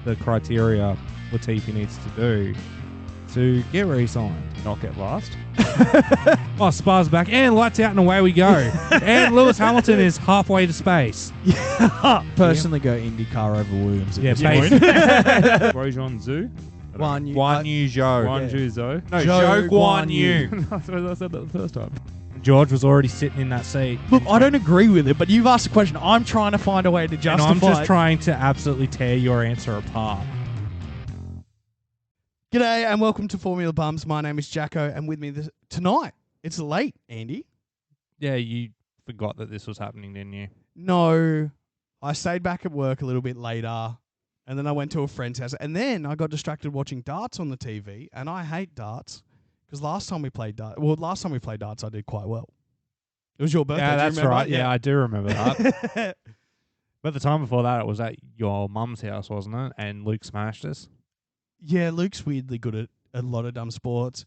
the criteria Latifi needs to do to get re-signed, not get last. Oh, Spa's back, and lights out, and away we go. And Lewis Hamilton is halfway to space. Personally, go IndyCar over Williams. Yeah, Grosjean Zhu? Guan Yu Zhou. Guan Yu Zhou. No, Zhou Zhou Guan Guan Yu. Yu. I said that the first time. George was already sitting in that seat. Look, I don't agree with it, but you've asked a question. I'm trying to find a way to justify And I'm just it. trying to absolutely tear your answer apart. G'day and welcome to Formula Bums. My name is Jacko, and with me tonight, it's late, Andy. Yeah, you forgot that this was happening, didn't you? No, I stayed back at work a little bit later, and then I went to a friend's house, and then I got distracted watching darts on the TV, and I hate darts because last time we played darts, I did quite well. It was your birthday. Yeah, do you that's remember? right. Yeah, I do remember that. But the time before that, it was at your mum's house, wasn't it? And Luke smashed us. Yeah, Luke's weirdly good at a lot of dumb sports.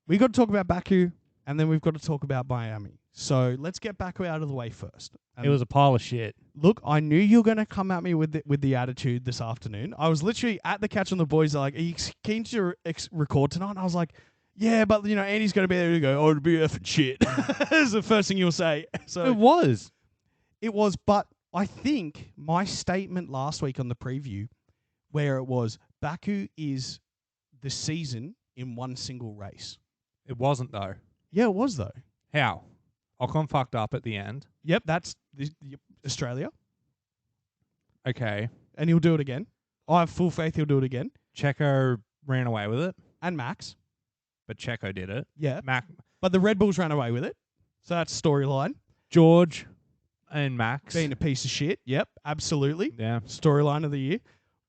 We got to talk about Baku, and then we've got to talk about Miami. So let's get Baku out of the way first. And It was a pile of shit. look, I knew you were going to come at me with the attitude this afternoon. I was literally at the catch on the boys. Like, are you keen to record tonight? And I was like, yeah, but Andy's going to be there to go, oh, it'll be effing shit. That's the first thing you'll say. So It was. but I think my statement last week on the preview, where it was Baku is the season in one single race. It wasn't, though. Yeah, it was though. How? Ocon fucked up at the end. Yep, that's Australia, Okay. and he'll do it again. I have full faith he'll do it again. Checo ran away with it, And Max, but Checo did it. yeah, But but the Red Bulls ran away with it. So that's storyline. George and Max. Being a piece of shit. Yep, absolutely. Yeah. Storyline of the year.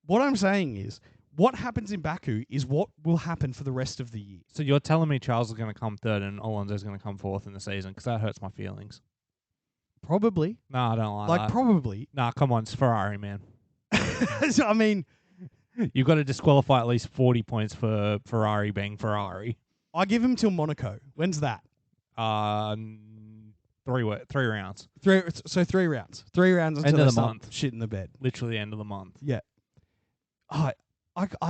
What I'm saying is, what happens in Baku is what will happen for the rest of the year. So you're telling me Charles is going to come third and Alonso's going to come fourth in the season? Because that hurts my feelings. Probably. No, I don't like that. Probably. Nah, come on. It's Ferrari, man. So, I mean, You've got to disqualify at least 40 points for Ferrari being Ferrari. I give him till Monaco. When's that? 3 rounds. 3 rounds. 3 rounds until End of they the start month. shit in the bed. Literally end of the month. Yeah. I'm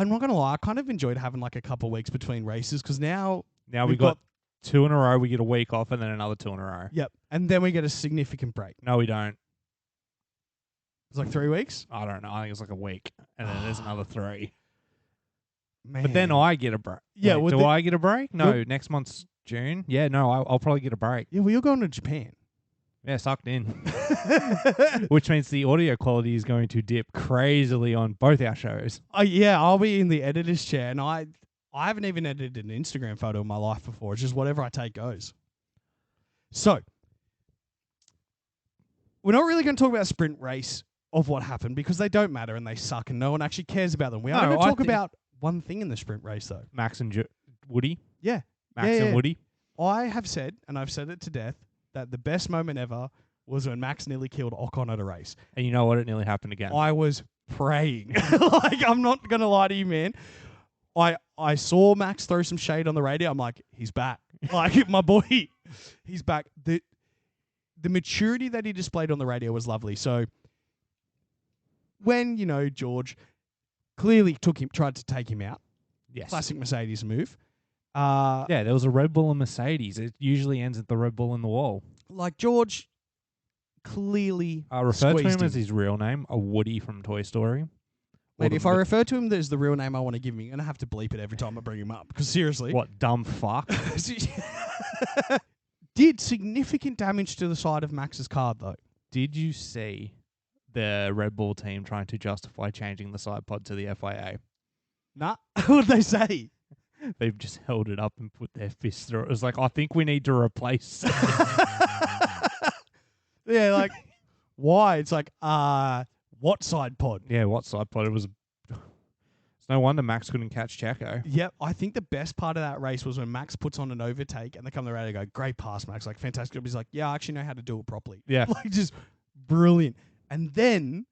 not going to lie. I kind of enjoyed having like a couple of weeks between races because now Now we've we got 2 in a row. We get a week off and then another 2 in a row. Yep. And then we get a significant break. No, we don't. It's like 3 weeks. I don't know. I think it's like a week. And then there's another 3. Man. But then I get a break. Yeah, Wait, well, do I get a break? No, Well- next month's June. Yeah, no, I'll probably get a break. Yeah, well, you're going to Japan. Yeah, sucked in. Which means the audio quality is going to dip crazily on both our shows. Yeah, I'll be in the editor's chair, and I haven't even edited an Instagram photo in my life before. It's just whatever I take goes. So, we're not really going to talk about a sprint race of what happened because they don't matter and they suck and no one actually cares about them. We are No, going to I talk think- about one thing in the sprint race, though. Max and Woody. Yeah. Max Yeah. and Woody. I have said, and I've said it to death, that the best moment ever was when Max nearly killed Ocon at a race. And you know what? It nearly happened again. I was praying. Like, I'm not going to lie to you, man. I saw Max throw some shade on the radio. I'm like, he's back. Like, my boy, he's back. The maturity that he displayed on the radio was lovely. So when, George clearly tried to take him out, yes. classic Mercedes move. Yeah, there was a Red Bull and Mercedes. It usually ends at the Red Bull in the wall. Like, George clearly I refer to squeezed him as his real name, a Woody from Toy Story. Mate, if I refer to him as the real name I want to give him, you're going to have to bleep it every time I bring him up. Because seriously. What, dumb fuck? Did significant damage to the side of Max's car, though. Did you see the Red Bull team trying to justify changing the side pod to the FIA? Nah. What did they say? They've just held it up and put their fists through it. It was like, I think we need to replace it. Yeah, like, why? It's like, what side pod? Yeah, what side pod? It was. It's no wonder Max couldn't catch Checo. Yep, I think the best part of that race was when Max puts on an overtake and they come to the radio and go, great pass, Max. Like, fantastic. He's like, yeah, I actually know how to do it properly. Yeah. Like, just brilliant. And then,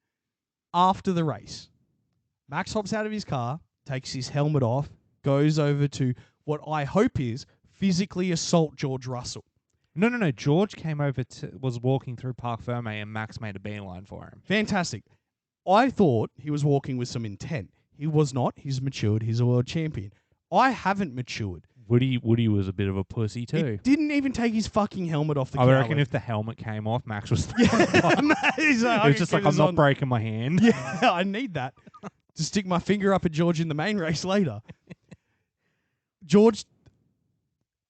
after the race, Max hops out of his car, takes his helmet off, goes over to what I hope is physically assault George Russell. No. George came over was walking through Parc Ferme and Max made a beeline for him. Fantastic. I thought he was walking with some intent. He was not. He's matured. He's a world champion. I haven't matured. Woody was a bit of a pussy too. He didn't even take his fucking helmet off the I coward. reckon if the helmet came off, Max was He's like, it was just like, I'm not breaking my hand. Yeah, I need that to stick my finger up at George in the main race later. George,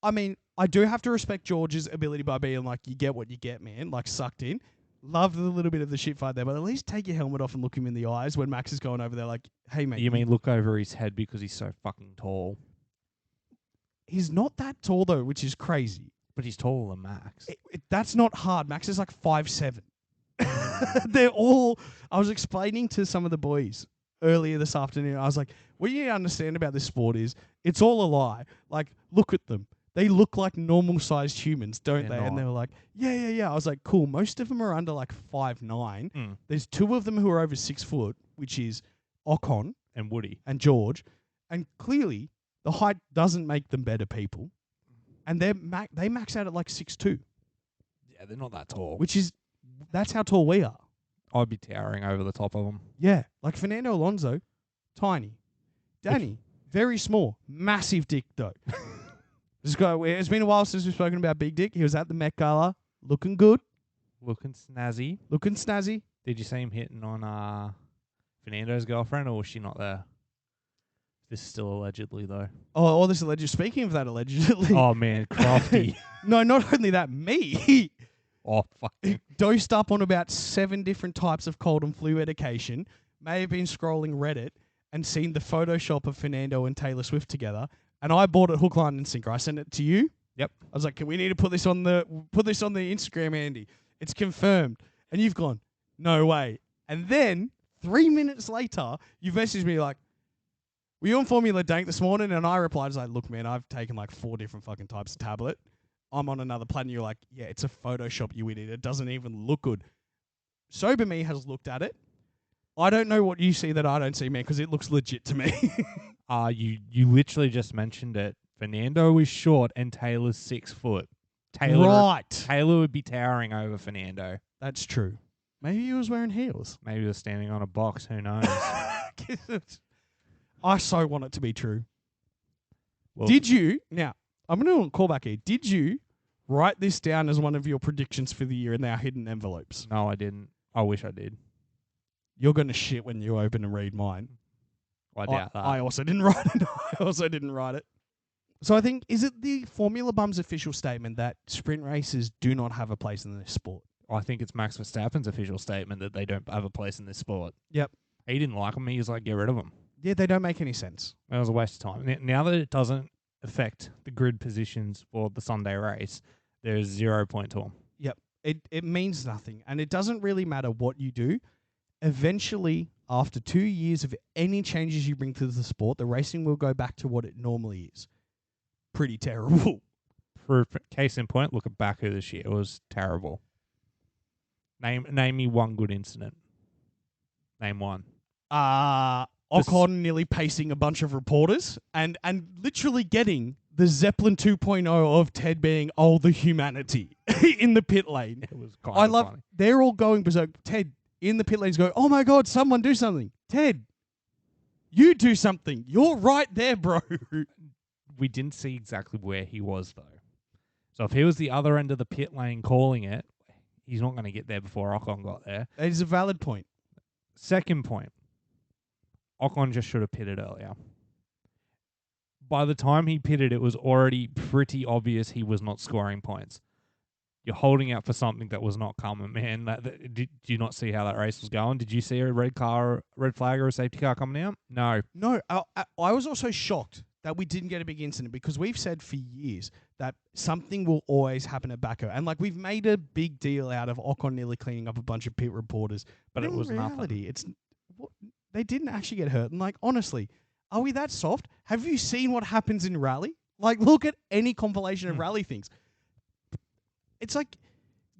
I mean, I do have to respect George's ability by being like, you get what you get, man, like sucked in. Love the little bit of the shit fight there, but at least take your helmet off and look him in the eyes when Max is going over there like, hey, mate. You mean look over his head because he's so fucking tall? He's not that tall, though, which is crazy. But he's taller than Max. That's not hard. Max is like 5'7". They're all... I was explaining to some of the boys earlier this afternoon. I was like, what you understand about this sport is it's all a lie. Like, look at them. They look like normal-sized humans, don't they? Not. And they were like, yeah. I was like, cool. Most of them are under like 5'9". There's 2 of them who are over 6 foot, which is Ocon and Woody and George. And clearly, the height doesn't make them better people. And they max out at like 6'2". Yeah, they're not that tall. That's how tall we are. I'd be towering over the top of them. Yeah. Like Fernando Alonso, tiny. Danny, very small. Massive dick, though. This guy, it's been a while since we've spoken about Big Dick. He was at the Met Gala, looking good. Looking snazzy. Looking snazzy. Did you see him hitting on Fernando's girlfriend, or was she not there? This is still allegedly, though. Oh, this alleged. Speaking of that, allegedly. Oh, man, crafty. No, not only that, me. Oh, fuck. Dosed up on about 7 different types of cold and flu medication. May have been scrolling Reddit and seen the Photoshop of Fernando and Taylor Swift together. And I bought it hook, line, and sinker. I sent it to you. Yep. I was like, we need to put this on the Instagram, Andy. It's confirmed. And you've gone, no way. And then 3 minutes later, you've messaged me like, were you on Formula Dank this morning? And I replied, I was like, look, man, I've taken like 4 different fucking types of tablet. I'm on another planet. You're like, yeah, it's a Photoshop, you idiot. It doesn't even look good. Sober Me has looked at it. I don't know what you see that I don't see, man, because it looks legit to me. You literally just mentioned it. Fernando is short and Taylor's 6 foot. Taylor would be towering over Fernando. That's true. Maybe he was wearing heels. Maybe he was standing on a box. Who knows? I so want it to be true. Well, Did you... Now, I'm going to call back here. Did you write this down as one of your predictions for the year in our hidden envelopes? No, I didn't. I wish I did. You're going to shit when you open and read mine. I doubt that. I also didn't write it. So I think, is it the Formula Bum's official statement that sprint races do not have a place in this sport? I think it's Max Verstappen's official statement that they don't have a place in this sport. Yep. He didn't like them. He was like, get rid of them. Yeah, they don't make any sense. It was a waste of time. Now that it doesn't affect the grid positions for the Sunday race, there's 0 point to them. Yep. It means nothing. And it doesn't really matter what you do. Eventually, after 2 years of any changes you bring to the sport, the racing will go back to what it normally is. Pretty terrible. For case in point, look at Baku this year. It was terrible. Name me one good incident. Name one. Ocon nearly pacing a bunch of reporters and literally getting the Zeppelin 2.0 of Ted being the humanity in the pit lane. It was kind of funny. They're all going berserk. Ted in the pit lanes go, oh my God, someone do something. Ted, you do something. You're right there, bro. We didn't see exactly where he was, though. So if he was the other end of the pit lane calling it, he's not going to get there before Ocon got there. That is a valid point. Second point, Ocon just should have pitted earlier. By the time he pitted, it was already pretty obvious he was not scoring points. You're holding out for something that was not coming, man. Did you not see how that race was going? Did you see a red flag or a safety car coming out? No. No, I was also shocked that we didn't get a big incident because we've said for years that something will always happen at Baku. And like we've made a big deal out of Ocon nearly cleaning up a bunch of pit reporters. But it was reality, nothing. They didn't actually get hurt. And like, honestly, are we that soft? Have you seen what happens in rally? Like, look at any compilation of rally things. It's like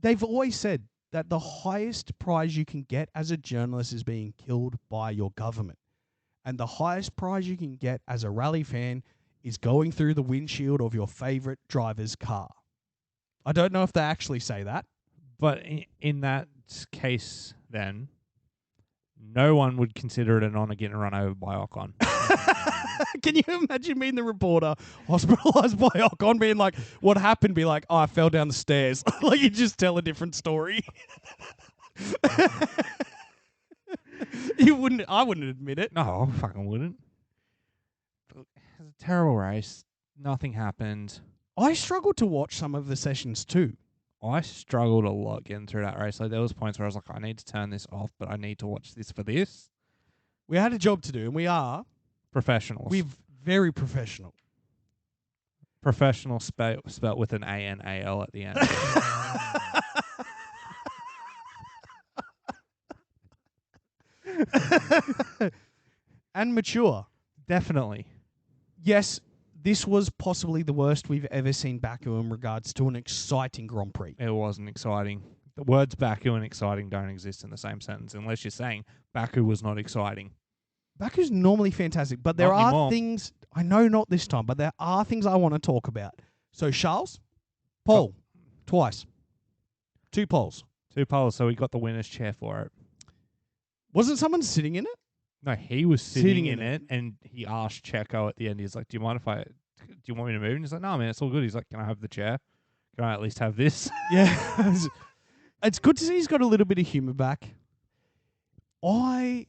they've always said that the highest prize you can get as a journalist is being killed by your government. And the highest prize you can get as a rally fan is going through the windshield of your favorite driver's car. I don't know if they actually say that. But in that case, then, no one would consider it an honour getting run over by Ocon. Can you imagine being the reporter hospitalised by Ocon being like, what happened? Be like, oh, I fell down the stairs. Like you just tell a different story. I wouldn't admit it. No, I fucking wouldn't. It was a terrible race. Nothing happened. I struggled to watch some of the sessions too. I struggled a lot getting through that race. Like there was points where I was like, I need to turn this off, but I need to watch this for this. We had a job to do, and we are. Professionals. We're very professional. Professional spelt with an A-N-A-L at the end. And mature. Definitely. Yes, this was possibly the worst we've ever seen Baku in regards to an exciting Grand Prix. It wasn't exciting. The words Baku and exciting don't exist in the same sentence unless you're saying Baku was not exciting. Baku's normally fantastic, but there Not are anymore. things, I know not this time, but there are things I want to talk about. So Charles, pole, twice. 2 poles. 2 poles, so we got the winner's chair for it. Wasn't someone sitting in it? No, he was sitting in in it, and he asked Checo at the end, he's like, do you want me to move? And he's like, no, man, it's all good. He's like, can I have the chair? Can I at least have this? Yeah. It's good to see he's got a little bit of humour back. I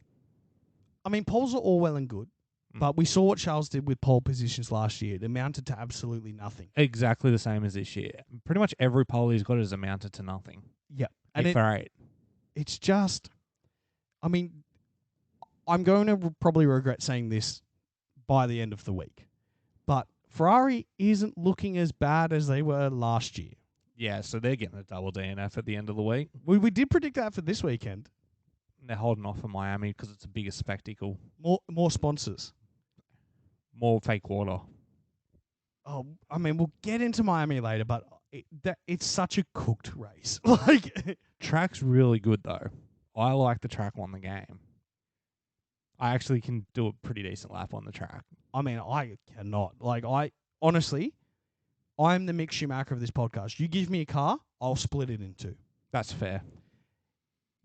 mean, poles are all well and good, but we saw what Charles did with pole positions last year. It amounted to absolutely nothing. Exactly the same as this year. Pretty much every pole he's got has amounted to nothing. Yep. 8 for 8. It's just, I mean, I'm going to probably regret saying this by the end of the week, but Ferrari isn't looking as bad as they were last year. Yeah, so they're getting a double DNF at the end of the week. We did predict that for this weekend. They're holding off for Miami because it's a bigger spectacle. More sponsors. More fake water. Oh, I mean, we'll get into Miami later, but it's such a cooked race. Like, Track's really good, though. I like the track on the game. I actually can do a pretty decent lap on the track. I mean, I cannot. Like, honestly, I'm the Mick Schumacher of this podcast. You give me a car, I'll split it in 2. That's fair.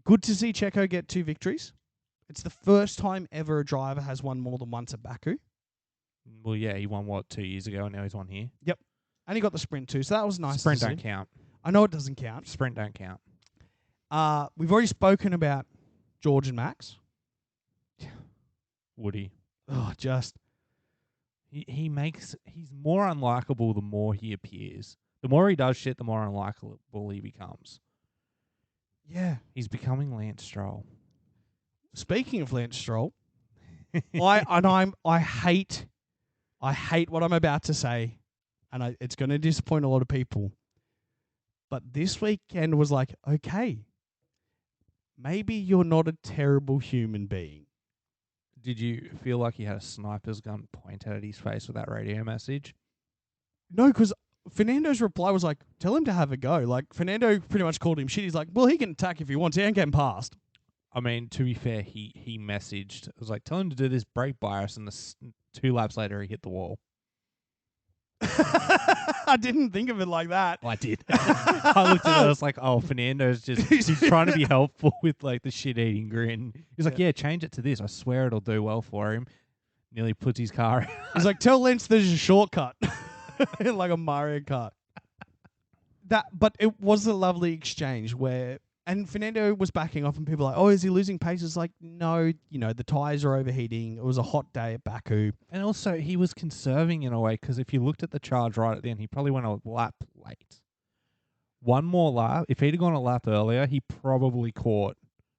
Good to see Checo get 2 victories. It's the first time ever a driver has won more than once at Baku. Well, yeah, he won, 2 years ago, and now he's won here. Yep. And he got the sprint too, so that was nice. Sprint to don't see. count. I know it doesn't count. Sprint don't count. We've already spoken about George and Max. Woody. Oh, just. He's more unlikable the more he appears. The more he does shit, the more unlikable he becomes. Yeah. He's becoming Lance Stroll. Speaking of Lance Stroll, I hate what I'm about to say, and it's going to disappoint a lot of people. But this weekend was like, okay, maybe you're not a terrible human being. Did you feel like he had a sniper's gun pointed at his face with that radio message? No, because Fernando's reply was like, tell him to have a go. Like, Fernando pretty much called him shit. He's like, well, he can attack if he wants. He ain't getting past. I mean, to be fair, he messaged. It was like, tell him to do this brake bias, and 2 laps later, he hit the wall. I didn't think of it like that. I did. I looked at it, I was like, oh, Fernando's he's trying to be helpful with like the shit-eating grin. He's like, yeah, change it to this. I swear it'll do well for him. Nearly puts his car in. He's like, tell Lance there's a shortcut. Like a Mario Kart. But it was a lovely exchange where, and Fernando was backing off and people were like, oh, is he losing pace? It's like, no, the tyres are overheating. It was a hot day at Baku. And also, he was conserving in a way, because if you looked at the charge right at the end, he probably went a lap late. One more lap. If he'd gone a lap earlier, he probably caught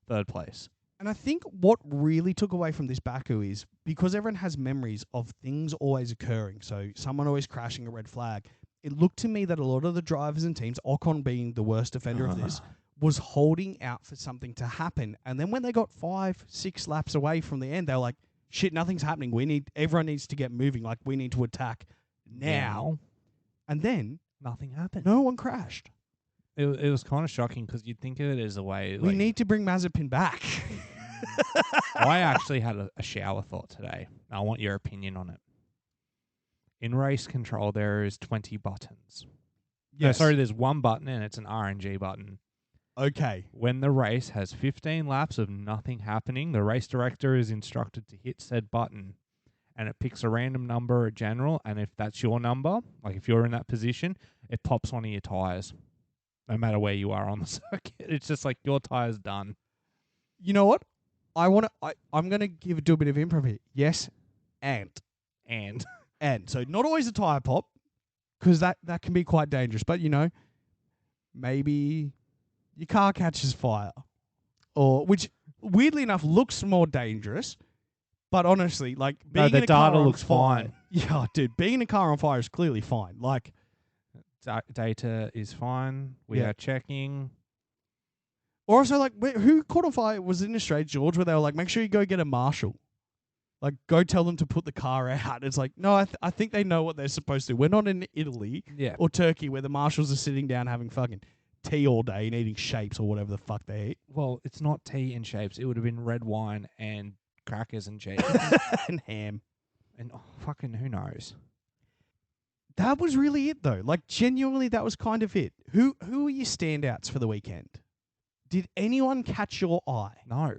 3rd place. And I think what really took away from this Baku is because everyone has memories of things always occurring. So someone always crashing a red flag. It looked to me that a lot of the drivers and teams, Ocon being the worst offender of this, was holding out for something to happen. And then when they got 5-6 laps away from the end, they were like, shit, nothing's happening. Everyone needs to get moving. Like, we need to attack now. And then nothing happened. No one crashed. It was kind of shocking because you'd think of it as a way. We need to bring Mazepin back. I actually had a shower thought today. I want your opinion on it. In race control, there is 20 buttons. Yes. No, sorry, there's 1 button and it's an RNG button. Okay. When the race has 15 laps of nothing happening, the race director is instructed to hit said button, and it picks a random number at general, and if that's your number, like if you're in that position, it pops one of your tyres, no matter where you are on the circuit. It's just like your tyre's done. You know what? I'm gonna do a bit of improv here. Yes, and so not always a tire pop, because that can be quite dangerous. But maybe your car catches fire, or which weirdly enough looks more dangerous. But honestly, like being the in a car data on looks fire, fine. Yeah, dude, being in a car on fire is clearly fine. Like Data is fine. We Yeah. are checking. Or also, like, who caught on fire? Was it in Australia, George, where they were like, make sure you go get a marshal. Like, go tell them to put the car out. It's like, no, I think they know what they're supposed to. We're not in Italy Yeah. or Turkey where the marshals are sitting down having fucking tea all day and eating shapes or whatever the fuck they eat. Well, it's not tea and shapes. It would have been red wine and crackers and cheese. And ham. And fucking who knows? That was really it, though. Like, genuinely, that was kind of it. Who were your standouts for the weekend? Did anyone catch your eye? No.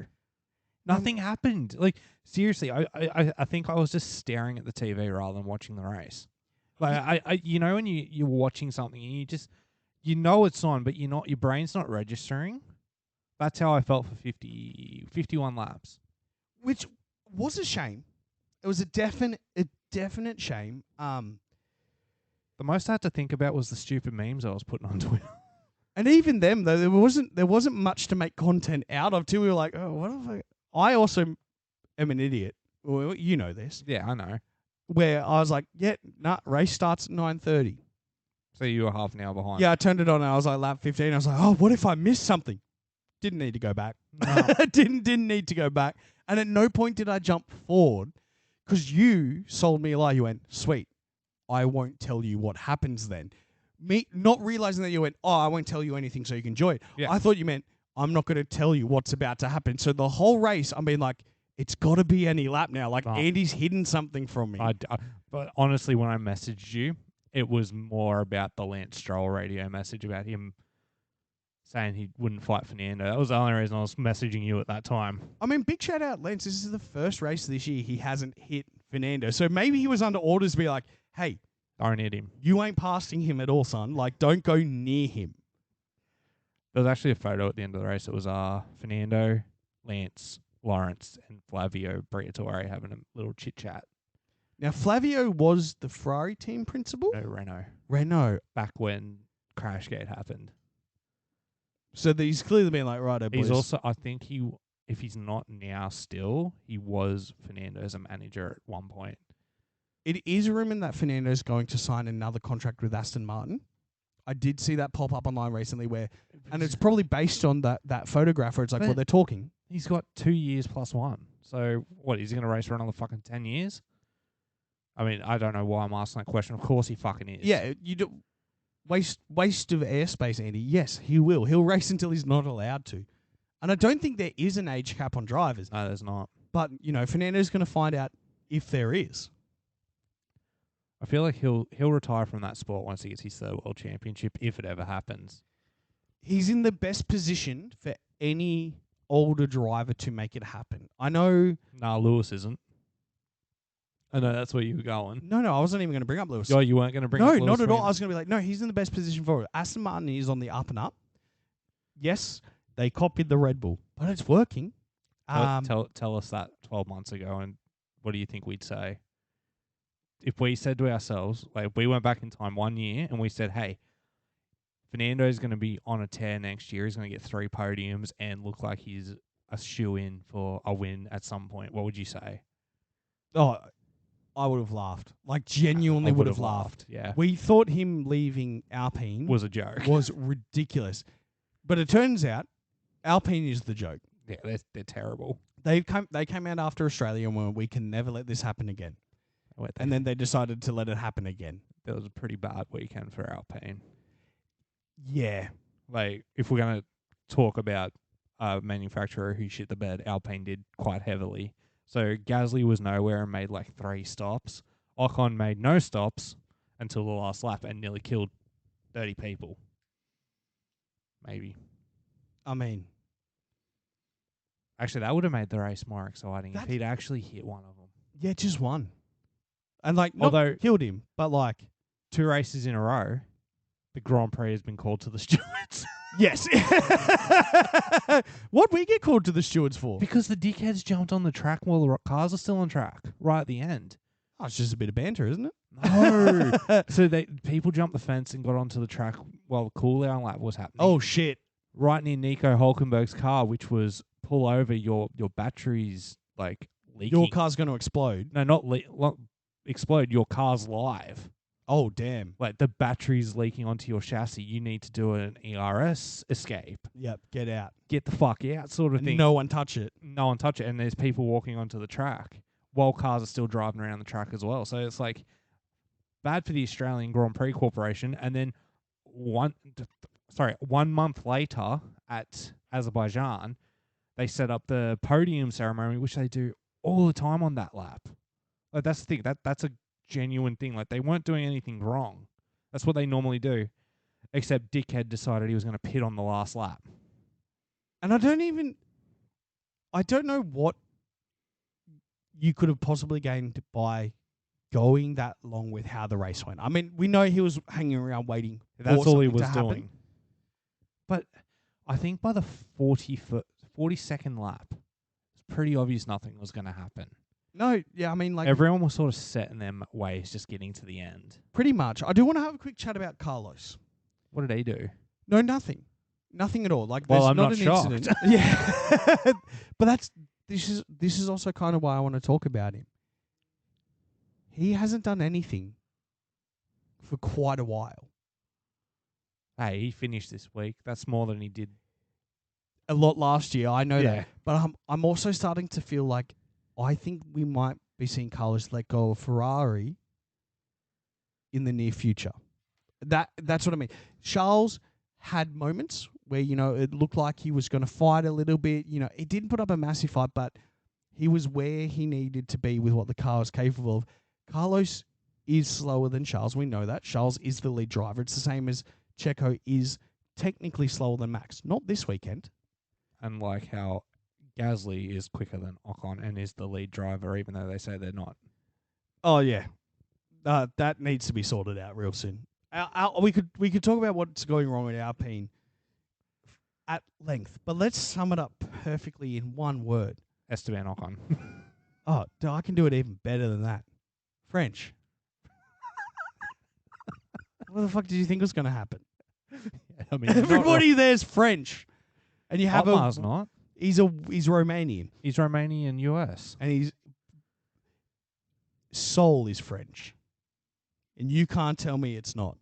Nothing happened. Like, seriously, I think I was just staring at the TV rather than watching the race. Like, when you're watching something and it's on, but your brain's not registering. That's how I felt for 51 laps. Which was a shame. It was a definite shame. The most I had to think about was the stupid memes I was putting on Twitter. And even them, though, there wasn't much to make content out of too. We were like, oh, what if I also am an idiot. Well, you know this. Yeah, I know. Where I was like, race starts at 9:30. So you were half an hour behind. Yeah, I turned it on and I was like, lap 15. I was like, oh, what if I missed something? Didn't need to go back. No. Didn't need to go back. And at no point did I jump forward because you sold me a lie. You went, sweet, I won't tell you what happens then. Me not realizing that you went, oh, I won't tell you anything so you can enjoy it. Yeah. I thought you meant, I'm not going to tell you what's about to happen. So the whole race, I'm being like, it's got to be any lap now. Like, Andy's hidden something from me. But honestly, when I messaged you, it was more about the Lance Stroll radio message about him saying he wouldn't fight Fernando. That was the only reason I was messaging you at that time. I mean, big shout out, Lance. This is the first race this year he hasn't hit Fernando. So maybe he was under orders to be like, hey, Don't hit him. you ain't passing him at all, son. Like, don't go near him. There was actually a photo at the end of the race. It was Fernando, Lance, Lawrence, and Flavio Briatore having a little chit-chat. Now, Flavio was the Ferrari team principal? No, Renault. Back when Crashgate happened. So he's clearly been like, right, He's also, I think if he's not now still, he was Fernando's manager at one point. It is rumored that Fernando's going to sign another contract with Aston Martin. I did see that pop up online recently and it's probably based on that photograph where it's like, well, they're talking. He's got 2 years plus one. So what, is he going to race for another fucking 10 years? I mean, I don't know why I'm asking that question. Of course he fucking is. Yeah, you do. Waste of airspace, Andy. Yes, he will. He'll race until he's not allowed to. And I don't think there is an age cap on drivers. No, there's not. But, Fernando's going to find out if there is. I feel like he'll retire from that sport once he gets his third world championship, if it ever happens. He's in the best position for any older driver to make it happen. I know... Nah, Lewis isn't. I know that's where you were going. No, I wasn't even going to bring up Lewis. Oh, you weren't going to bring up Lewis? No, not at all. I was going to be like, no, he's in the best position for it. Aston Martin is on the up and up. Yes, they copied the Red Bull, but it's working. Tell us that 12 months ago, and what do you think we'd say? If we said to ourselves, like, if we went back in time 1 year and we said, hey, Fernando's going to be on a tear next year, he's going to get 3 podiums and look like he's a shoe-in for a win at some point, what would you say? Oh, I would have laughed. Like, genuinely would have laughed. Yeah. We thought him leaving Alpine was a joke. Was ridiculous. But it turns out Alpine is the joke. Yeah, they're terrible. They came out after Australia and went, we can never let this happen again. And then they decided to let it happen again. That was a pretty bad weekend for Alpine. Yeah. Like, if we're going to talk about a manufacturer who shit the bed, Alpine did quite heavily. So Gasly was nowhere and made like 3 stops. Ocon made no stops until the last lap and nearly killed 30 people. Maybe. I mean, Actually, that would have made the race more exciting if That's- he'd actually hit one of them. yeah, just one. And like, not Although- killed him, but like, 2 races in a row, the Grand Prix has been called to the stewards. yes. What'd we get called to the stewards for? Because the dickheads jumped on the track while the cars are still on track, right at the end. Oh, it's just a bit of banter, isn't it? No. So people jumped the fence and got onto the track while the cool down lap was happening. Oh, shit. Right near Nico Hulkenberg's car, which was pull over, your batteries like leaking. Your car's going to explode. No, not explode. Your car's live. Oh, damn. Like the battery's leaking onto your chassis. You need to do an ERS escape. Yep, get out. Get the fuck out, sort of And thing. no one touch it. No one touch it, and there's people walking onto the track while cars are still driving around the track as well. So it's like bad for the Australian Grand Prix Corporation. And then 1 month later at Azerbaijan, they set up the podium ceremony, which they do all the time on that lap. Like that's the thing. That's a genuine thing. Like they weren't doing anything wrong. That's what they normally do. Except dickhead decided he was going to pit on the last lap. And I don't know what you could have possibly gained by going that long with how the race went. I mean, we know he was hanging around waiting. That's for all he something was to happen. doing. But I think by the 42nd lap, it's pretty obvious nothing was going to happen. No, yeah, I mean, like, Everyone was sort of set in their ways, just getting to the end. pretty much. I do want to have a quick chat about Carlos. What did he do? No, nothing. Nothing at all. Like, Well, there's I'm not not an shocked. incident. Yeah. But this is also kind of why I want to talk about him. He hasn't done anything for quite a while. Hey, he finished this week. That's more than he did. A lot last year, I know Yeah. that. But I'm also starting to feel like I think we might be seeing Carlos let go of Ferrari in the near future. That's what I mean. Charles had moments where, it looked like he was going to fight a little bit. He didn't put up a massive fight, but he was where he needed to be with what the car was capable of. Carlos is slower than Charles. We know that. Charles is the lead driver. It's the same as Checo is technically slower than Max. Not this weekend. And like how Gasly is quicker than Ocon and is the lead driver, even though they say they're not. Oh, yeah. That needs to be sorted out real soon. We could talk about what's going wrong with Alpine at length, but let's sum it up perfectly in one word. Esteban Ocon. Oh, I can do it even better than that. French. What the fuck did you think was going to happen? I mean, Everybody there's French, and you have Otmar's not. He's Romanian, He's Romanian US. and his soul is French, and you can't tell me it's not.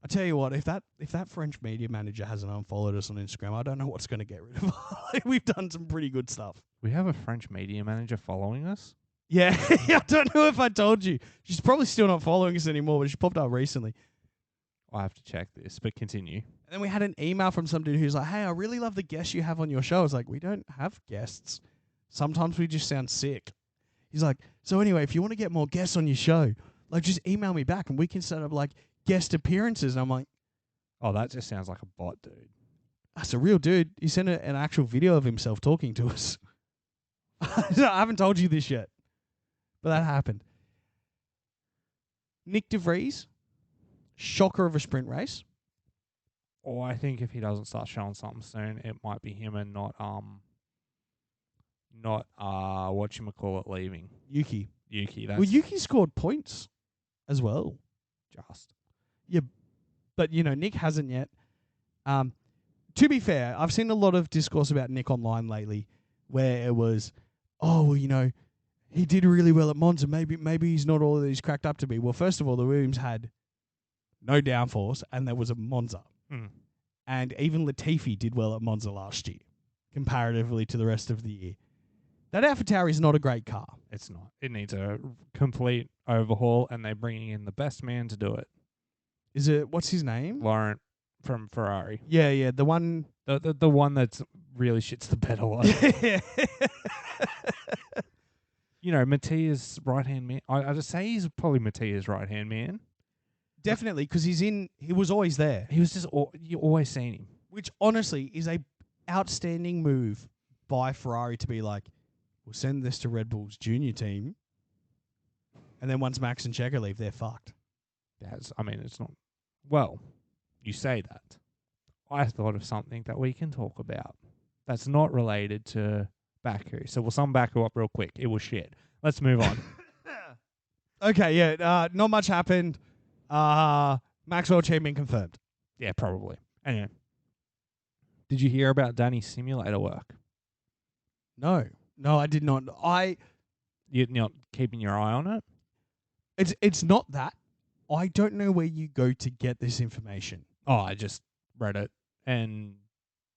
I tell you what, if that French media manager hasn't unfollowed us on Instagram, I don't know what's going to get rid of us. We've done some pretty good stuff. We have a French media manager following us. Yeah, I don't know if I told you. She's probably still not following us anymore, but she popped up recently. I have to check this, but continue. And then we had an email from some dude who's like, hey, I really love the guests you have on your show. I was like, we don't have guests. Sometimes we just sound sick. He's like, so anyway, if you want to get more guests on your show, like just email me back and we can set up like guest appearances. And I'm like, Oh, that just sounds like a bot, dude. that's a real dude. He sent an actual video of himself talking to us. I haven't told you this yet, but that happened. Nick De Vries, shocker of a sprint race. Or I think if he doesn't start showing something soon, it might be him and not whatchamacallit leaving. Yuki. Yuki. That's Well, Yuki scored points as well. just. Yeah, but, Nick hasn't yet. To be fair, I've seen a lot of discourse about Nick online lately where it was, he did really well at Monza. Maybe he's not all that he's cracked up to be. Well, first of all, the Williams had no downforce, and there was a Monza. Mm. And even Latifi did well at Monza last year, comparatively to the rest of the year. That AlphaTauri is not a great car. It's not. It needs a complete overhaul, and they're bringing in the best man to do it. Is it, what's his name? Laurent from Ferrari. Yeah, the one. The one that's really shits the bed a lot. Mattia's right-hand man. I just say he's probably Mattia's right-hand man. Definitely, because he was always there. He was just, you always seen him. Which honestly is a outstanding move by Ferrari to be like, we'll send this to Red Bull's junior team, and then once Max and Checo leave, they're fucked. I mean, it's not. Well, you say that. I thought of something that we can talk about that's not related to Baku. So we'll sum Baku up real quick. It was shit. Let's move on. Okay, yeah. Not much happened. Max World Champion confirmed. Yeah, probably. Anyway. Did you hear about Danny's simulator work? No, I did not. You're not keeping your eye on it? It's not that. I don't know where you go to get this information. Oh, I just read it and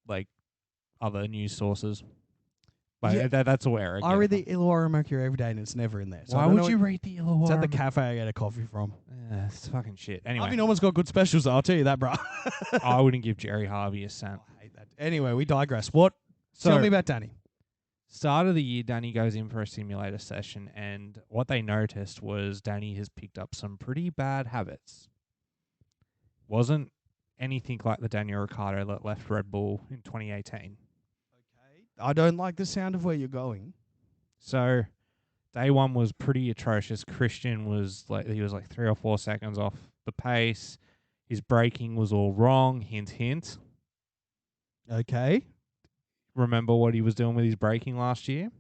like other news sources. But Yeah. That's where I read the Illawarra Mercury every day and it's never in there. So why would you read the Illawarra? It's at the cafe I get a coffee from. It's fucking shit. Anyway. Harvey Norman's got good specials, I'll tell you that, bro. I wouldn't give Jerry Harvey a cent. I hate that. Anyway, we digress. Tell me about Danny. Start of the year, Danny goes in for a simulator session, and what they noticed was Danny has picked up some pretty bad habits. Wasn't anything like the Daniel Ricciardo that left Red Bull in 2018. Okay. I don't like the sound of where you're going. So, day one was pretty atrocious. Christian was like 3 or 4 seconds off the pace. His braking was all wrong. Hint, hint. Okay. Remember what he was doing with his braking last year?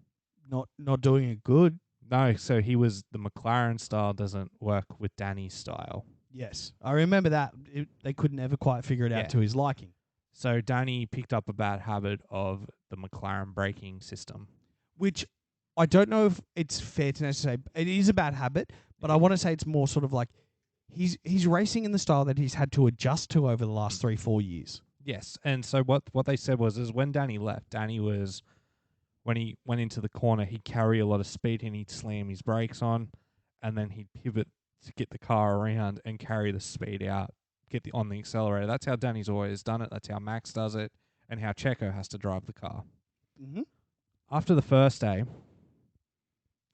Not doing it good. No, so the McLaren style doesn't work with Danny's style. Yes, I remember that. They could never quite figure it out to his liking. So Danny picked up a bad habit of the McLaren braking system. Which I don't know if it's fair to say. It is a bad habit, but I want to say it's more sort of like he's racing in the style that he's had to adjust to over the last 3-4 years. Yes, and so what they said was when Danny left, Danny was, when he went into the corner, he'd carry a lot of speed and he'd slam his brakes on, and then he'd pivot to get the car around and carry the speed out, on the accelerator. That's how Danny's always done it. That's how Max does it, and how Checo has to drive the car. Mm-hmm. After the first day,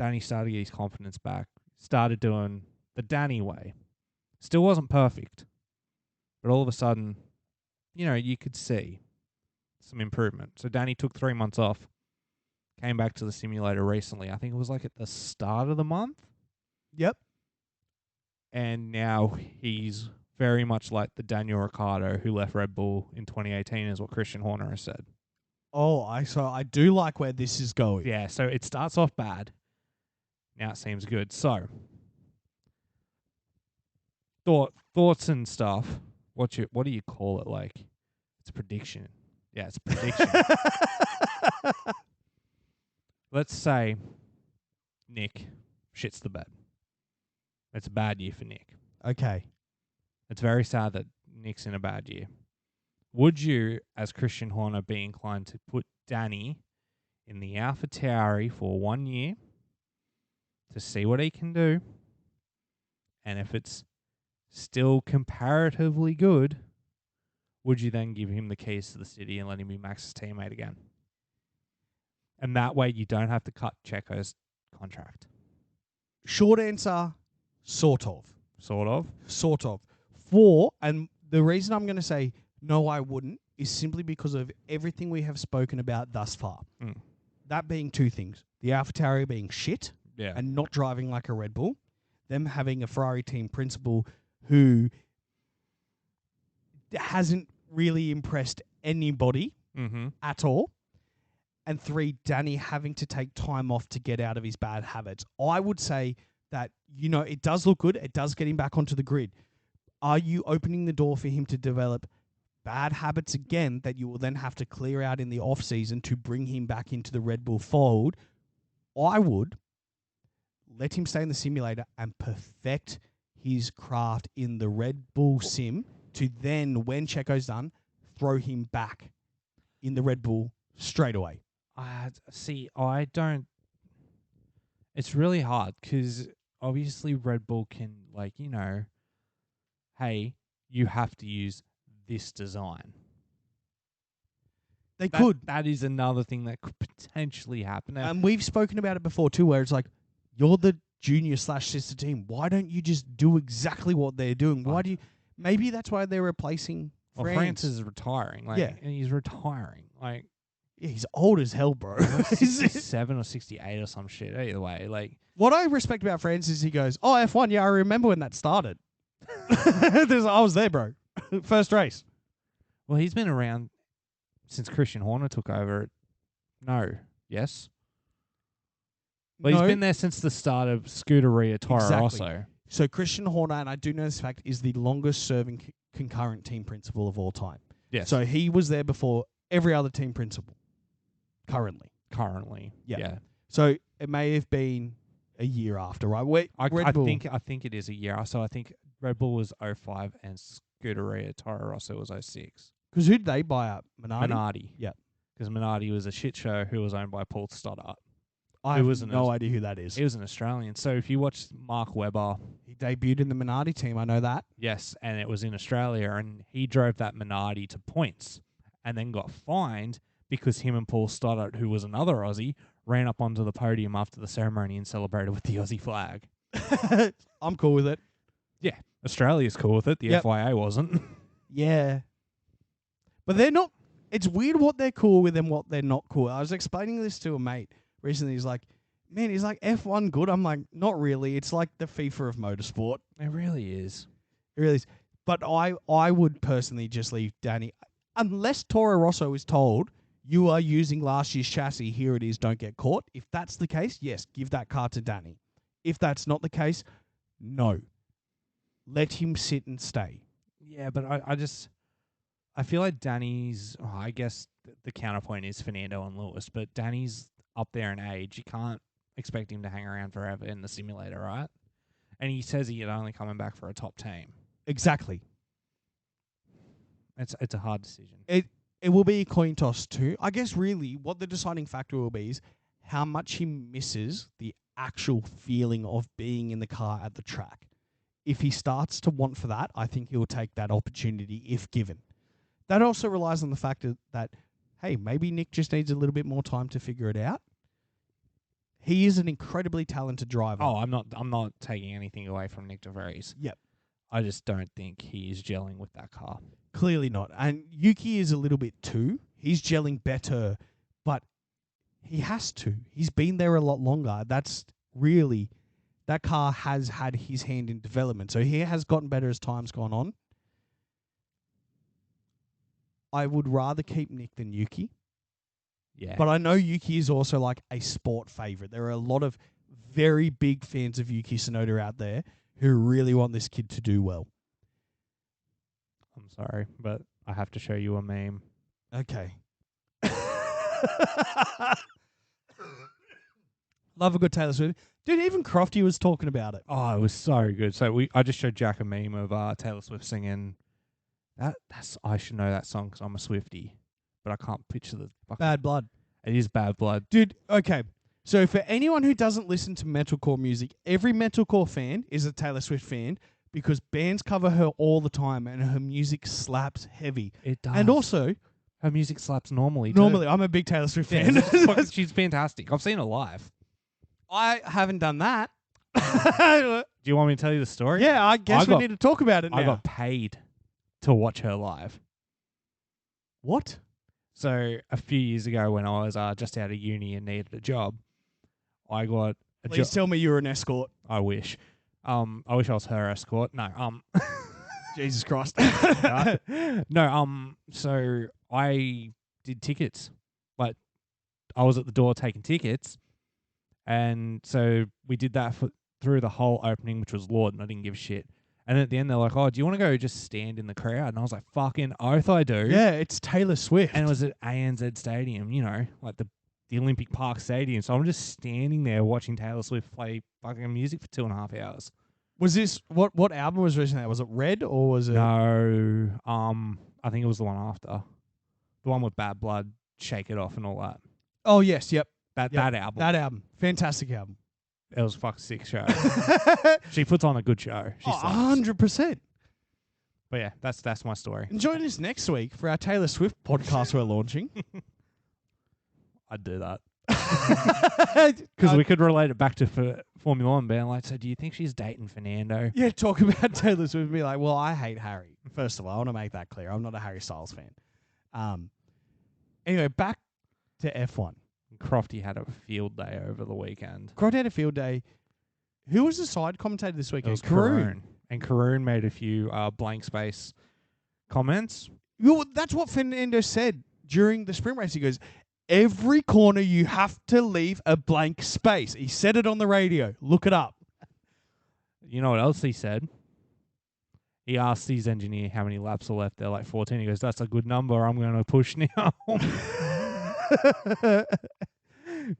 Danny started to get his confidence back, started doing the Danny way. Still wasn't perfect, but all of a sudden, you could see some improvement. So Danny took 3 months off, came back to the simulator recently. I think it was like at the start of the month. Yep. And now he's very much like the Daniel Ricciardo who left Red Bull in 2018, is what Christian Horner has said. Oh, I do like where this is going. Yeah, so it starts off bad. Now it seems good. So, thoughts and stuff. What do you call it? Like, it's a prediction. Yeah, it's a prediction. Let's say Nick shits the bed. It's a bad year for Nick. Okay. It's very sad that Nick's in a bad year. Would you, as Christian Horner, be inclined to put Danny in the AlphaTauri for 1 year to see what he can do? And if it's still comparatively good, would you then give him the keys to the city and let him be Max's teammate again? And that way you don't have to cut Checo's contract. Short answer, sort of. Sort of? Sort of. And the reason I'm going to say no, I wouldn't, is simply because of everything we have spoken about thus far. Mm. That being two things. The AlphaTauri being shit and not driving like a Red Bull. Them having a Ferrari team principal who hasn't really impressed anybody at all. And 3, Danny having to take time off to get out of his bad habits. I would say that, it does look good. It does get him back onto the grid. Are you opening the door for him to develop bad habits again that you will then have to clear out in the off-season to bring him back into the Red Bull fold? I would let him stay in the simulator and perfect his craft in the Red Bull sim to then, when Checo's done, throw him back in the Red Bull straight away. I don't. It's really hard because obviously Red Bull can, hey, you have to use this design. That is another thing that could potentially happen. And we've spoken about it before too, where it's like, you're the junior/sister team. Why don't you just do exactly what they're doing? Maybe that's why they're replacing France. France is retiring. And he's retiring. Like, Yeah, he's old as hell, bro. 67 or 68 or some shit. Either way, like, What I respect about France is he goes, "Oh, F1, yeah, I remember when that started. I was there, bro. First race." well, he's been around since Christian Horner took over. No, yes. Well, No, he's been there since the start of Scuderia Toro Exactly. Rosso. So Christian Horner, and I do know this fact, is the longest serving concurrent team principal of all time. Yes. So he was there before every other team principal. Currently. Yeah. Yeah. So it may have been a year after, right? I Red Bull. think it is a year. So I think Red Bull was 05 and Scuderia Toro Rosso was 06. Because who did they buy up? Minardi? Minardi. Yeah. Because Minardi was a shit show who was owned by Paul Stoddart. I Who have was no idea who that is. He was an Australian. So if you watch Mark Webber, He debuted in the Minardi team. I know that. yes, and it was in Australia, and he drove that Minardi to points and then got fined because him and Paul Stoddart, who was another Aussie, ran up onto the podium after the ceremony and celebrated with the Aussie flag. I'm cool with it. Yeah, Australia's cool with it. The Yep. FIA wasn't. Yeah. But they're not. It's weird what they're cool with and what they're not cool with. I was explaining this to a mate recently. He's like, man, he's like, F1 good? I'm like, not really. It's like the FIFA of motorsport. It really is. It really is. But I would personally just leave Danny. Unless Toro Rosso is told, you are using last year's chassis, here it is, don't get caught. If that's the case, yes, give that car to Danny. If that's not the case, no. Let him sit and stay. Yeah, but I feel like Danny's, I guess the counterpoint is Fernando and Lewis, but Danny's up there in age. You can't expect him to hang around forever in the simulator, right? And he says he's only coming back for a top team. Exactly. It's a hard decision. It will be a coin toss too. I guess really what the deciding factor will be is how much he misses the actual feeling of being in the car at the track. If he starts to want for that, I think he'll take that opportunity if given. That also relies on the fact that, hey, maybe Nick just needs a little bit more time to figure it out. He is an incredibly talented driver. Oh, I'm not taking anything away from Nick de Vries. Yep. I just don't think he is gelling with that car. Clearly not. And Yuki is a little bit too. He's gelling better, but he has to. He's been there a lot longer. That's really, that car has had his hand in development. So he has gotten better as time's gone on. I would rather keep Nick than Yuki. Yeah. But I know Yuki is also like a sport favorite. There are a lot of very big fans of Yuki Tsunoda out there who really want this kid to do well. I'm sorry, but I have to show you a meme. Okay. Love a good Taylor Swift. Dude, even Crofty was talking about it. Oh, it was so good. So I just showed Jack a meme of Taylor Swift singing. I should know that song because I'm a Swifty, but I can't picture the fucking. Bad Blood. It is Bad Blood. Dude, okay. So for anyone who doesn't listen to metalcore music, every metalcore fan is a Taylor Swift fan because bands cover her all the time and her music slaps heavy. It does. And also, her music slaps normally. normally, I'm a big Taylor Swift fan. She's fantastic. I've seen her live. I haven't done that. Do you want me to tell you the story? Yeah, I guess we need to talk about it now. I got paid to watch her live. What? So a few years ago when I was just out of uni and needed a job, I got a job. Please tell me you were an escort. I wish. I wish I was her escort. No. Jesus Christ. No. So I did tickets. Like I was at the door taking tickets, and so we did that through the whole opening, which was Lord, and I didn't give a shit. And at the end, they're like, "Oh, do you want to go just stand in the crowd?" And I was like, "Fucking oath, I do." Yeah, it's Taylor Swift. And it was at ANZ Stadium, you know, like the Olympic Park Stadium. So I'm just standing there watching Taylor Swift play fucking music for 2.5 hours. Was this what album was recently? Was it Red or was it? No, I think it was the one after, the one with Bad Blood, Shake It Off, and all that. Oh yes, yep. That album. That album, fantastic album. It was a fucking sick show. She puts on a good show. She slaps. 100%. But yeah, that's my story. And join us next week for our Taylor Swift podcast we're launching. I'd do that. Because we could relate it back to Formula One, being like, so do you think she's dating Fernando? Yeah, talk about Taylor Swift and be like, well, I hate Harry. First of all, I want to make that clear. I'm not a Harry Styles fan. Anyway, back to F1. Crofty had a field day over the weekend. Crofty had a field day. Who was the side commentator this It weekend? was Karoon. And Karoon made a few blank space comments. Well, that's what Fernando said during the sprint race. He goes, every corner you have to leave a blank space. He said it on the radio. Look it up. You know what else he said? He asked his engineer how many laps are left. They're like 14. He goes, that's a good number. I'm going to push now.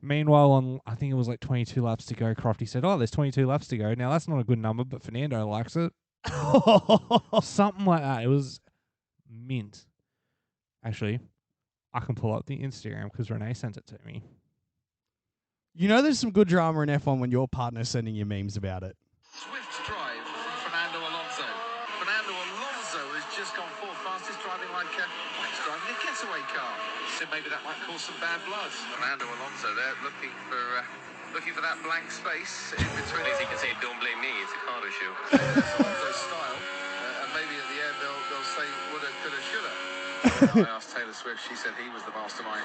Meanwhile, I think it was like 22 laps to go, Crofty said, there's 22 laps to go. Now, that's not a good number, but Fernando likes it. Something like that. It was mint. Actually, I can pull up the Instagram because Renee sent it to me. You know there's some good drama in F1 when your partner's sending you memes about it. Swift drive from Fernando Alonso. Fernando Alonso has just gone fourth fastest, driving like he's driving a getaway car. So maybe that might cause some bad blood. Fernando Alonso there looking for that blank space in between. As you can say, don't blame me, it's a car issue. That's Alonso's style, and maybe at the end they'll say woulda, coulda, shoulda. I asked Taylor Swift, she said he was the mastermind.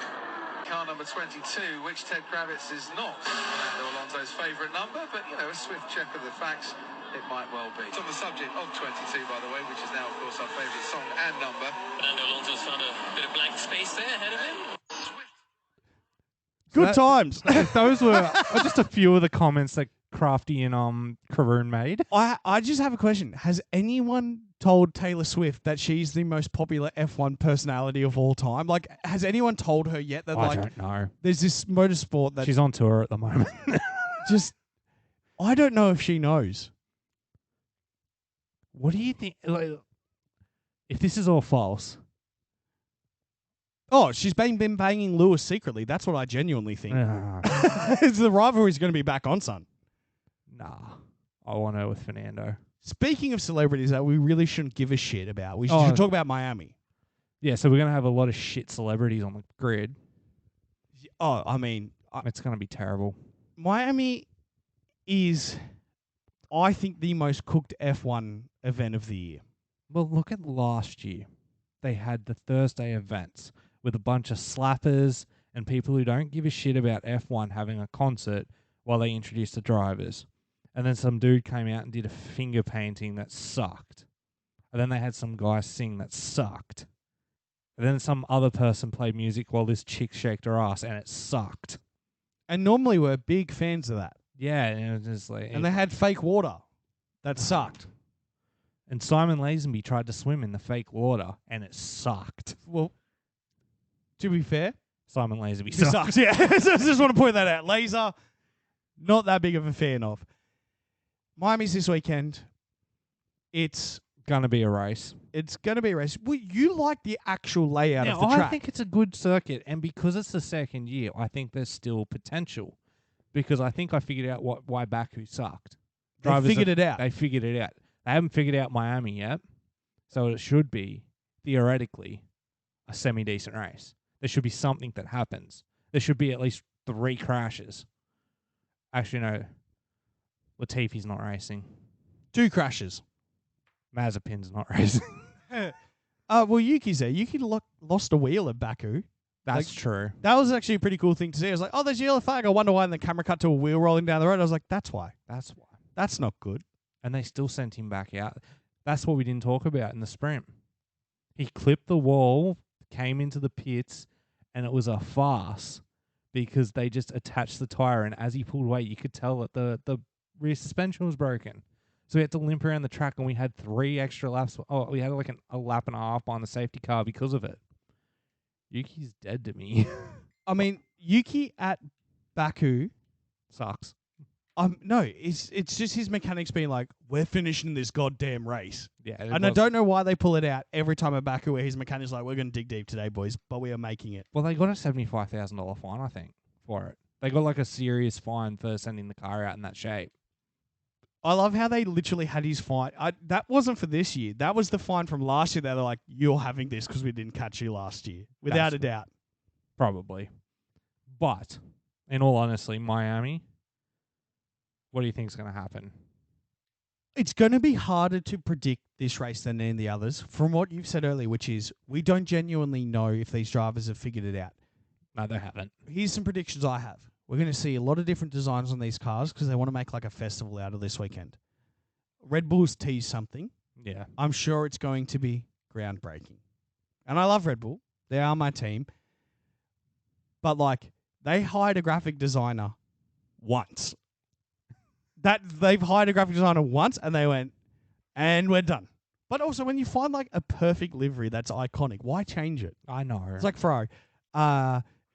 Car number 22, which Ted Kravitz is not Fernando Alonso's favourite number, but, you know, a swift check of the facts, it might well be. It's on the subject of 22, by the way, which is now, of course, our favourite song and number. Fernando Alonso's found a bit of blank space there ahead of him. Good times. Those were just a few of the comments that Crafty and Karoon made. I just have a question. Has anyone told Taylor Swift that she's the most popular F1 personality of all time? Like, has anyone told her yet that, I don't know. there's this motorsport that She's on tour at the moment. just, I don't know if she knows. What do you think? Like, if this is all false, Oh, she's been banging Lewis secretly. That's what I genuinely think. It's the rivalry's going to be back on, son. nah, I want her with Fernando. Speaking of celebrities that we really shouldn't give a shit about, we should Oh. talk about Miami. Yeah, so we're going to have a lot of shit celebrities on the grid. Oh, I mean, It's going to be terrible. Miami is, I think, the most cooked F1 event of the year. Well, look at last year. They had the Thursday events with a bunch of slappers and people who don't give a shit about F1 having a concert while they introduced the drivers. And then some dude came out and did a finger painting that sucked. And then they had some guy sing that sucked. And then some other person played music while this chick shaked her ass and it sucked. And normally we're big fans of that. Yeah, and it was just like... And they had fake water. That sucked. And Simon Lazenby tried to swim in the fake water and it sucked. Well, to be fair, Simon Lazenby it sucked. sucks. Yeah, I just want to point that out. Laser, not that big of a fan of. Miami's this weekend. It's Gonna be a race. going to be a race. Well, you like the actual layout of the I track. think it's a good circuit, and because it's the second year, I think there's still potential. Because I think I figured out why Baku sucked. They figured it out. They figured it out. They haven't figured out Miami yet, so it should be, theoretically, a semi-decent race. There should be something that happens. There should be at least 3 crashes. Actually, no. Latifi's not racing. 2 crashes. Mazepin's not racing. Well, Yuki's there. Yuki lost a wheel at Baku. That's true. That was actually a pretty cool thing to see. I was like, oh, there's a yellow flag. I wonder why. And the camera cut to a wheel rolling down the road. I was like, that's why. That's why. That's not good. And they still sent him back out. That's what we didn't talk about in the sprint. He clipped the wall, came into the pits, and it was a farce because they just attached the tyre, and as he pulled away, you could tell that the rear suspension was broken. So we had to limp around the track, and we had 3 extra laps. Oh, we had like a lap and a half behind the safety car because of it. Yuki's dead to me. I mean, Yuki at Baku Sucks. no, it's just his mechanics being like, we're finishing this goddamn race. Yeah, And I don't know why they pull it out every time at Baku where his mechanics like, we're going to dig deep today, boys, but we are making it. Well, they got a $75,000 fine, I think, for it. They got like a serious fine for sending the car out in that shape. I love how they literally had his fine. That wasn't for this year. That was the fine from last year. They're like, you're having this because we didn't catch you last year. Without a doubt. Probably. But, in all honesty, Miami, what do you think is going to happen? It's going to be harder to predict this race than any of the others from what you've said earlier, which is we don't genuinely know if these drivers have figured it out. No, they haven't. Here's some predictions I have. We're going to see a lot of different designs on these cars because they want to make like a festival out of this weekend. Red Bull's teased something. Yeah. I'm sure it's going to be groundbreaking. And I love Red Bull. They are my team. But like, they hired a graphic designer once. They've hired a graphic designer once and they went, and we're done. But also when you find like a perfect livery that's iconic, why change it? I know. It's like Ferrari.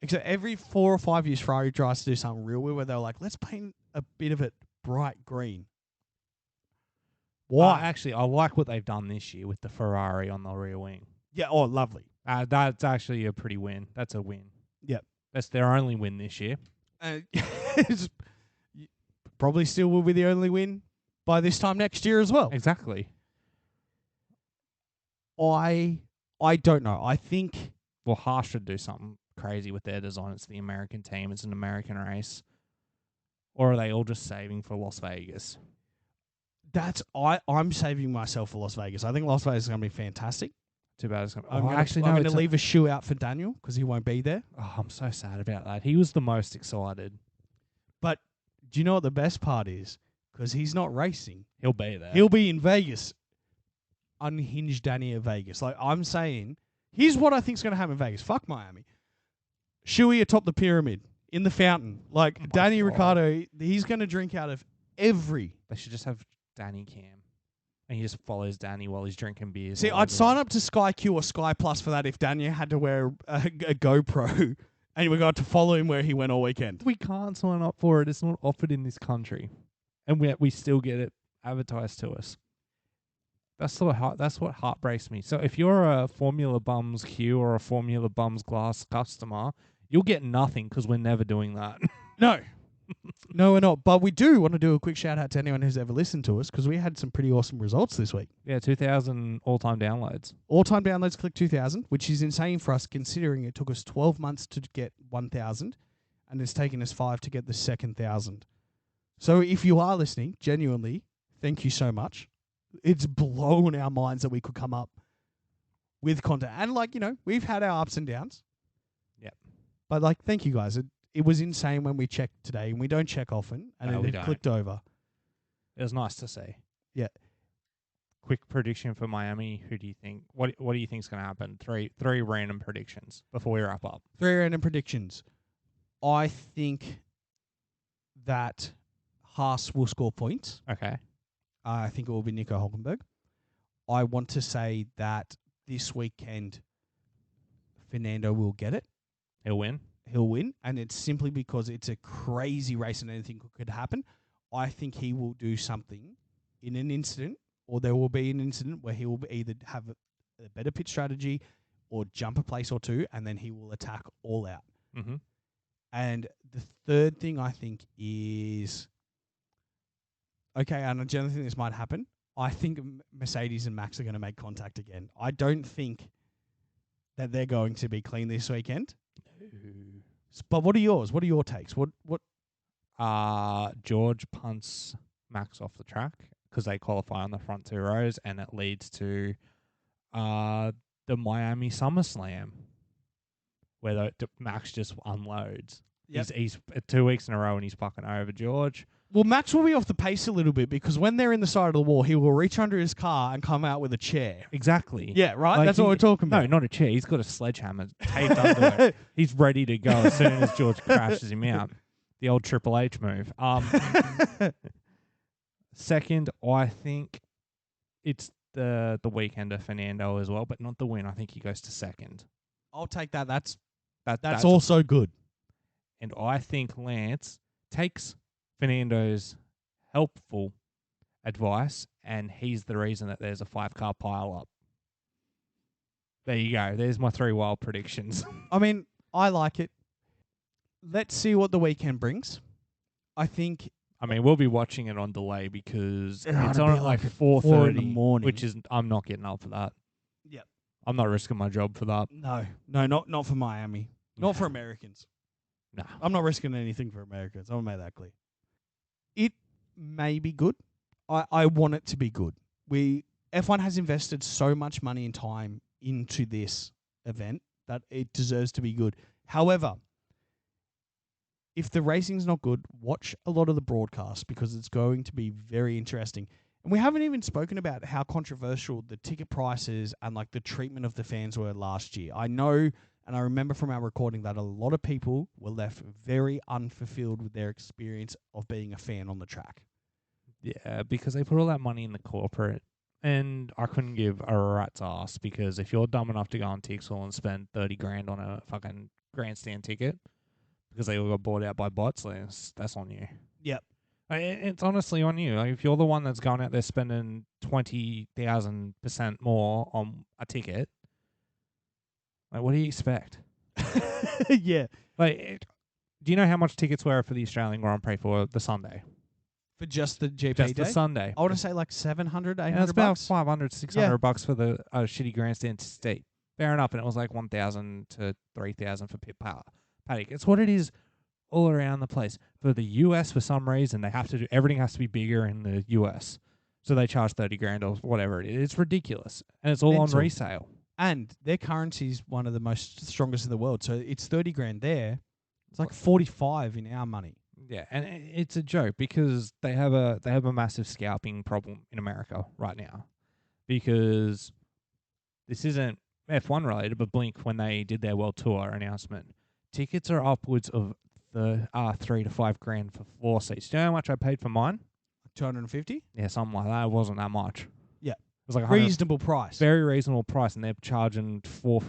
Except every 4 or 5 years, Ferrari tries to do something real weird where they're like, let's paint a bit of it bright green. Why? Actually, I like what they've done this year with the Ferrari on the rear wing. Yeah, oh, lovely. That's actually a pretty win. That's a win. Yep. That's their only win this year. It's probably still will be the only win by this time next year as well. Exactly. I don't know. I think... Well, Haas should do something crazy with their design. It's the American team. It's an American race. Or are they all just saving for Las Vegas? I'm saving myself for Las Vegas. I think Las Vegas is going to be fantastic. Too bad it's going to... I'm going to leave a shoe out for Daniel because he won't be there. Oh, I'm so sad about that. He was the most excited. But do you know what the best part is? Because he's not racing. He'll be there. He'll be in Vegas. Unhinged Danny at Vegas. Like I'm saying, here's what I think is going to happen in Vegas. Fuck Miami. Shuey atop the pyramid in the fountain. Like Danny Ricciardo, he's going to drink out of every... They should just have Danny Cam. And he just follows Danny while he's drinking beers. See, I'd sign up to Sky Q or Sky Plus for that if Danny had to wear a GoPro and we got to follow him where he went all weekend. We can't sign up for it. It's not offered in this country. And we still get it advertised to us. That's what heartbreaks me. So if you're a Formula Bums Q or a Formula Bums Glass customer, you'll get nothing because we're never doing that. No. No, we're not. But we do want to do a quick shout out to anyone who's ever listened to us because we had some pretty awesome results this week. Yeah, 2,000 all-time downloads. All-time downloads click 2,000, which is insane for us considering it took us 12 months to get 1,000 and it's taken us 5 to get the second 1,000. So if you are listening, genuinely, thank you so much. It's blown our minds that we could come up with content. And like, you know, we've had our ups and downs. Yep. But like, thank you guys. It was insane when we checked today, and we don't check often, and No, it clicked over. It was nice to see. Yeah. Quick prediction for Miami. Who do you think? What do you think is going to happen? Three random predictions before we wrap up. 3 random predictions. I think that Haas will score points. Okay. I think it will be Nico Hulkenberg. I want to say that this weekend, Fernando will get it. He'll win. He'll win, and it's simply because it's a crazy race and anything could happen. I think he will do something in an incident, or there will be an incident where he will either have a better pit strategy or jump a place or two, and then he will attack all out. Mm-hmm. And the third thing I think is, okay, and I generally think this might happen, I think Mercedes and Max are going to make contact again. I don't think that they're going to be clean this weekend. But what are yours? What are your takes? What? George punts Max off the track because they qualify on the front 2 rows, and it leads to the Miami SummerSlam where Max just unloads. Yep. He's 2 weeks in a row and he's fucking over George. Well, Max will be off the pace a little bit because when they're in the side of the wall, he will reach under his car and come out with a chair. Exactly. Yeah, right? Like That's what we're talking about. No, not a chair. He's got a sledgehammer taped under it. He's ready to go as soon as George crashes him out. The old Triple H move. Second, I think it's the weekend of Fernando as well, but not the win. I think he goes to second. I'll take that. That's That's also good. And I think Lance takes Fernando's helpful advice, and he's the reason that there's a 5-car pile-up. There you go. There's my 3 wild predictions. I mean, I like it. Let's see what the weekend brings. I think... I mean, we'll be watching it on delay because It'll it's be on at like 4:30 4 in the morning. which is I'm not getting up for that. Yep. I'm not risking my job for that. No, not for Miami. Not for Americans. No. I'm not risking anything for Americans. I'll make that clear. It may be good. I want it to be good. F1 has invested so much money and time into this event that it deserves to be good. However, if the racing's not good, watch a lot of the broadcast because it's going to be very interesting. And we haven't even spoken about how controversial the ticket prices and like the treatment of the fans were last year. I know, and I remember from our recording that a lot of people were left very unfulfilled with their experience of being a fan on the track. Yeah, because they put all that money in the corporate, and I couldn't give a rat's ass because if you're dumb enough to go on Tixel and spend 30 grand on a fucking grandstand ticket because they all got bought out by bots, that's on you. Yep. It's honestly on you. Like, if you're the one that's going out there spending 20,000% more on a ticket, like, what do you expect? Yeah. Like, do you know how much tickets were for the Australian Grand Prix for the Sunday? For just the GP Just day? the Sunday. I want to say like 700, 800 It's about bucks. 500, 600 bucks for the shitty grandstand seat. Fair enough, and it was like 1,000 to 3,000 for pit paddock. It's what it is all around the place. For the US, for some reason, they have to do everything has to be bigger in the US, so they charge 30 grand or whatever it is. It's ridiculous, and it's all Mental. on resale. And their currency is one of the most strongest in the world, so it's 30 grand there. It's like 45 in our money. Yeah, and it's a joke because they have a massive scalping problem in America right now, because this isn't F1 related, but Blink, when they did their world tour announcement, tickets are upwards of the 3 to 5 grand for floor seats. Do you know how much I paid for mine? 250? Yeah, something like that. It wasn't that much. Yeah. It was like Reasonable price. very reasonable price, and they're charging four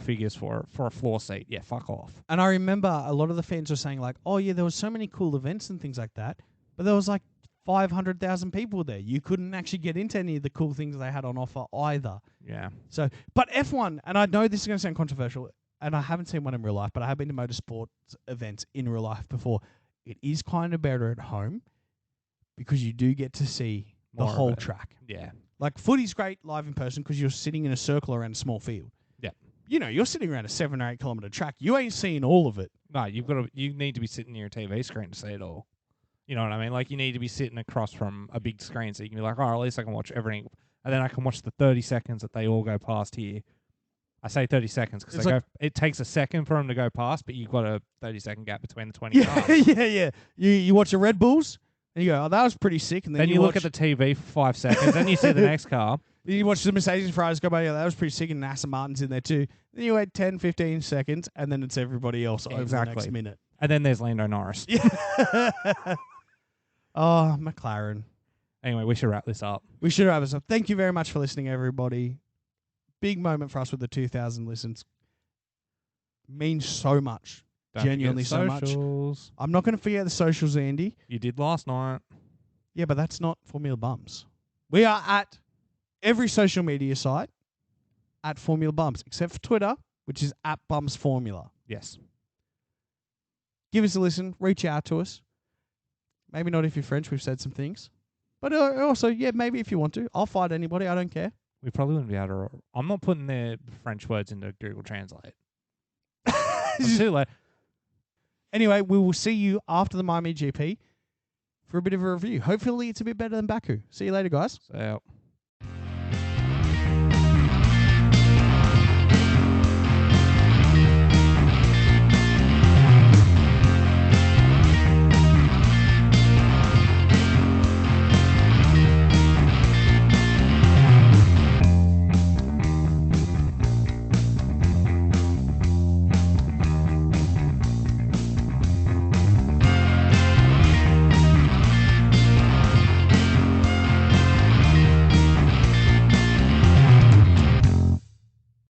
figures for a floor seat. Yeah, fuck off. And I remember a lot of the fans were saying like, oh yeah, there was so many cool events and things like that, but there was like 500,000 people there. You couldn't actually get into any of the cool things they had on offer either. Yeah. So, but F1, and I know this is going to sound controversial, and I haven't seen one in real life, but I have been to motorsports events in real life before. It is kind of better at home because you do get to see the More of whole it. track. Yeah. Like footy's great live in person because you're sitting in a circle around a small field. Yeah. You know, you're sitting around a 7 or 8 kilometer track. You ain't seeing all of it. No, you need to be sitting near a TV screen to see it all. You know what I mean? Like, you need to be sitting across from a big screen so you can be like, oh, at least I can watch everything. And then I can watch the 30 seconds that they all go past here. I say 30 seconds because it takes a second for them to go past, but you've got a 30-second gap between the 20 cars. Yeah. You watch the Red Bulls and you go, oh, that was pretty sick. And Then you look at the TV for 5 seconds, then you see the next car. Then you watch the Mercedes Ferraris go by, yeah, that was pretty sick, and Aston Martin's in there too. Then you wait 10, 15 seconds, and then it's everybody else over the next minute. And then there's Lando Norris. Yeah. Oh, McLaren. Anyway, we should wrap this up. We should wrap this up. Thank you very much for listening, everybody. Big moment for us with the 2,000 listens. Means so much. Don't Genuinely so forget socials. much. I'm not going to forget the socials, Andy. You did last night. Yeah, but that's not Formula Bums. We are at every social media site at Formula Bums, except for Twitter, which is at Bums Formula. Yes. Give us a listen. Reach out to us. Maybe not if you're French. We've said some things. But also, yeah, maybe if you want to. I'll fight anybody. I don't care. We probably wouldn't be able to. I'm not putting their French words into Google Translate. I'm too late. Anyway, we will see you after the Miami GP for a bit of a review. Hopefully, it's a bit better than Baku. See you later, guys. So.